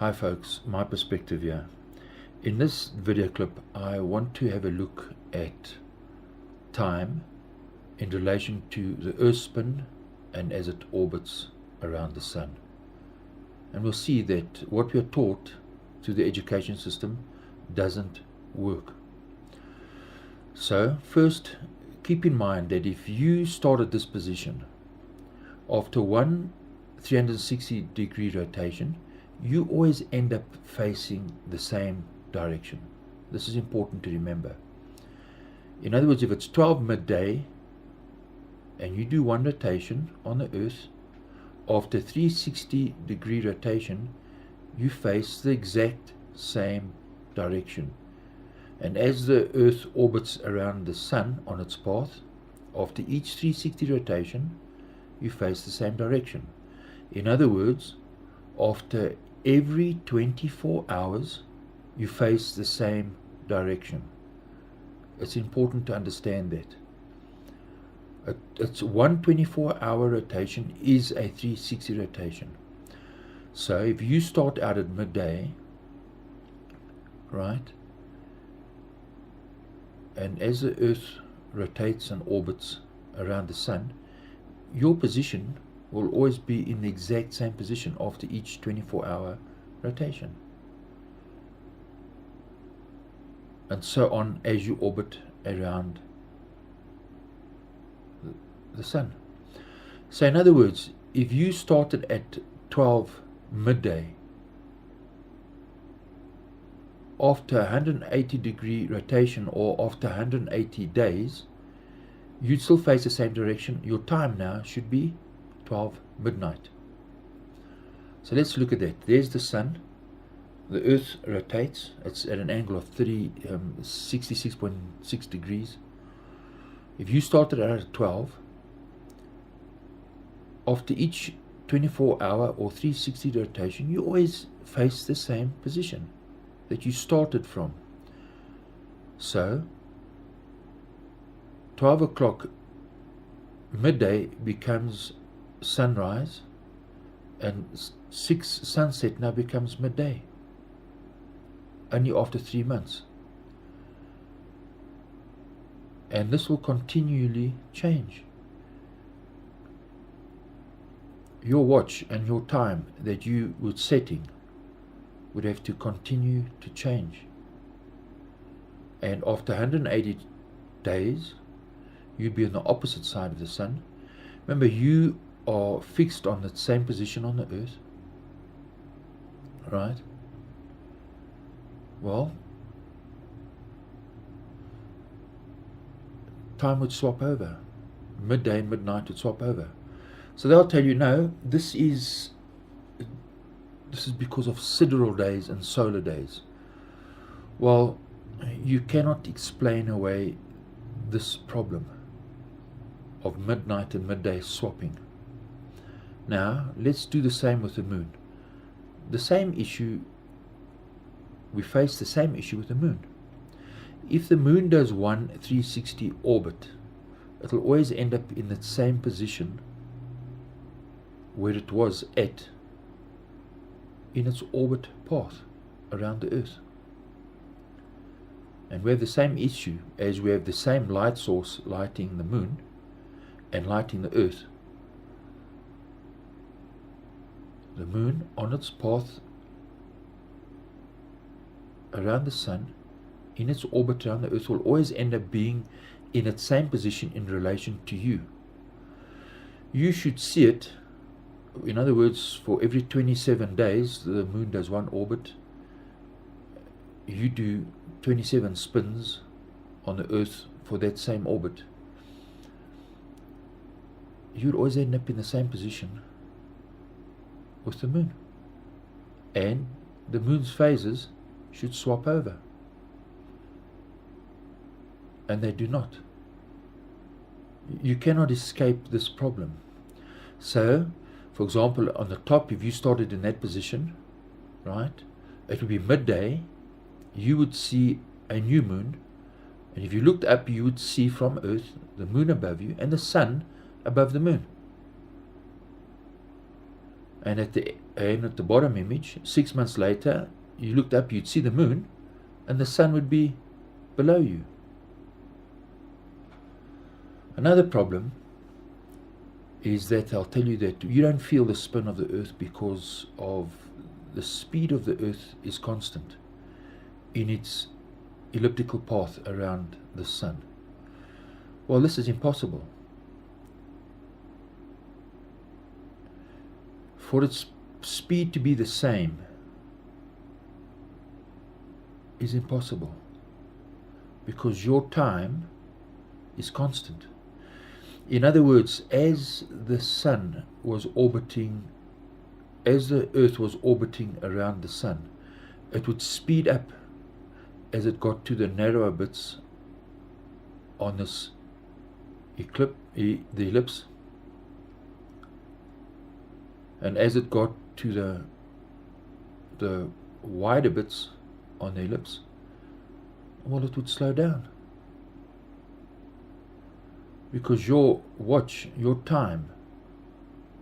Hi folks, my perspective here. In this video clip I want to have a look at time in relation to the Earth's spin and as it orbits around the Sun. And we'll see that what we are taught through the education system doesn't work. So first, keep in mind that if you start at this position, after one 360-degree rotation, you always end up facing the same direction. This is important to remember. In other words, if it's 12 midday and you do one rotation on the Earth, after 360-degree rotation, you face the exact same direction. And as the Earth orbits around the Sun on its path, after each 360 rotation, you face the same direction. In other words, after every 24 hours, you face the same direction. It's important to understand that. It's one 24-hour rotation is a 360 rotation. So if you start out at midday, right, and as the Earth rotates and orbits around the Sun, your position will always be in the exact same position after each 24-hour rotation, and so on as you orbit around the Sun. So in other words, if you started at 12 midday, after 180-degree rotation or after 180 days, you'd still face the same direction. Your time now should be 12 midnight. So let's look at that. There's the Sun. The Earth rotates. It's at an angle of 66.6 degrees. If you started out at 12, after each 24-hour or 360 rotation, you always face the same position that you started from. So 12 o'clock midday becomes sunrise, and 6 sunset now becomes midday, only after 3 months. And this will continually change. Your watch and your time that you were setting would have to continue to change. And after 180 days, you'd be on the opposite side of the Sun. Remember, you are fixed on the same position on the Earth, right? Well, time would swap over. Midday and midnight would swap over. So they'll tell you, no, this is because of sidereal days and solar days. Well, you cannot explain away this problem of midnight and midday swapping. Now let's do the same with the moon. The same issue, we face the same issue with the moon. If the moon does one 360 orbit, it will always end up in the same position where it was at in its orbit path around the Earth. And we have the same issue as we have the same light source lighting the moon and lighting the Earth. The moon on its path around the Sun, in its orbit around the Earth, will always end up being in its same position in relation to you. You should see it. In other words, for every 27 days the moon does one orbit, you do 27 spins on the Earth for that same orbit. You'd always end up in the same position with the moon, and the moon's phases should swap over, and they do not. You cannot escape this problem. So for example, on the top, if you started in that position, right, it would be midday, you would see a new moon, and if you looked up, you would see from Earth the moon above you and the Sun above the moon. And at the And at the bottom image, 6 months later, you looked up, you'd see the moon, and the sun would be below you. Another problem is that I'll tell you that you don't feel the spin of the earth because of the speed of the earth is constant in its elliptical path around the sun. Well, this is impossible. For its speed to be the same is impossible because your time is constant. In other words, as the sun was orbiting, as the earth was orbiting around the sun, it would speed up as it got to the narrower bits on this the ellipse, and as it got to the wider bits on the ellipse, well, it would slow down. Because your watch, your time,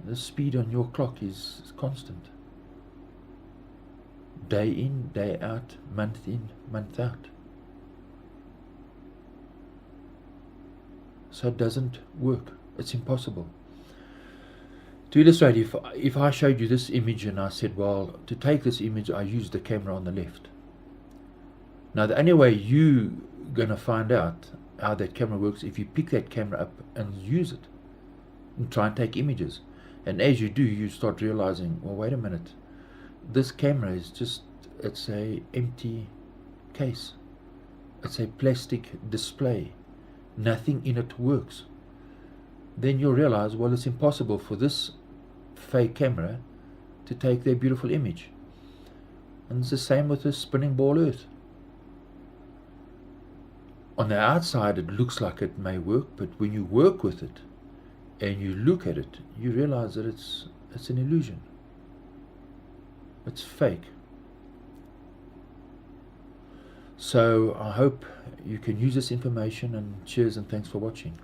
the speed on your clock is constant. Day in, day out, month in, month out. So it doesn't work. It's impossible. To illustrate, if I showed you this image and I said, well, to take this image I used the camera on the left. Now the only way you're going to find out how that camera works if you pick that camera up and use it and try and take images. And as you do, you start realizing, well, wait a minute, this camera is just, it's a empty case. It's a plastic display. Nothing in it works. Then you'll realize, well, it's impossible for this fake camera to take their beautiful image. And it's the same with the spinning ball earth. On the outside it looks like it may work, but when you work with it and you look at it, you realize that it's an illusion. It's fake. So I hope you can use this information, and cheers and thanks for watching.